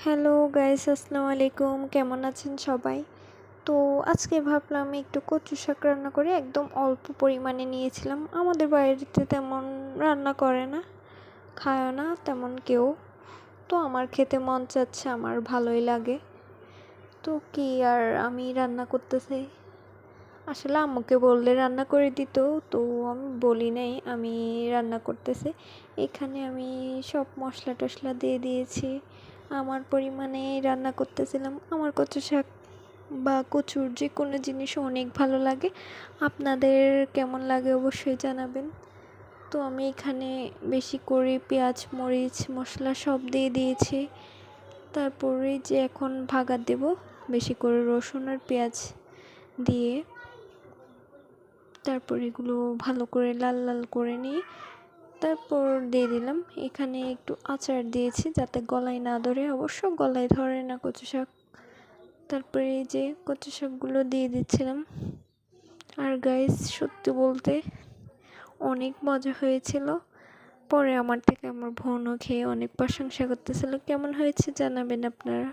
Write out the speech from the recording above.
Hello guys, আসসালামু আলাইকুম। কেমন আছেন সবাই? তো আজকে ভাবলাম একটু কচু শাক রান্না করে, একদম অল্প পরিমাণে নিয়েছিলাম। আমাদের বাড়িতে তেমন রান্না করে না, খায়ও না তেমন কেউ। তো আমার খেতে মন চাচ্ছে, আমার ভালোই লাগে। তো কি আর আমি রান্না করতেছি, আসলে আম্মুকে বললে রান্না করে দিত, তো আমি বলি নাই আমি রান্না করতেছি। এখানে আমি সব মশলা টশলা দিয়ে দিয়েছি, আমার পরিমাণে রান্না করতেছিলাম। আমার কচু শাক বা কচুর যে কোনো জিনিস অনেক ভালো লাগে, আপনাদের কেমন লাগে অবশ্যই জানাবেন। তো আমি এখানে বেশি করে পেঁয়াজ মরিচ মশলা সব দিয়ে দিয়েছি। তারপরে যে এখন ভাগার দেব বেশি করে রসুন আর পেঁয়াজ দিয়ে। তারপর এগুলো ভালো করে লাল লাল করে নিয়ে তারপর দিয়ে দিলাম। এখানে একটু আচার দিয়েছি যাতে গলায় না ধরে, অবশ্য গলায় ধরে না কচু শাক। তারপরে এই যে কচু শাকগুলো দিয়ে দিচ্ছিলাম। আর গাইস, সত্যি বলতে অনেক মজা হয়েছিল। পরে আমার থেকে আমার বোনও খেয়ে অনেক প্রশংসা করতেছিল। কেমন হয়েছে জানাবেন আপনারা।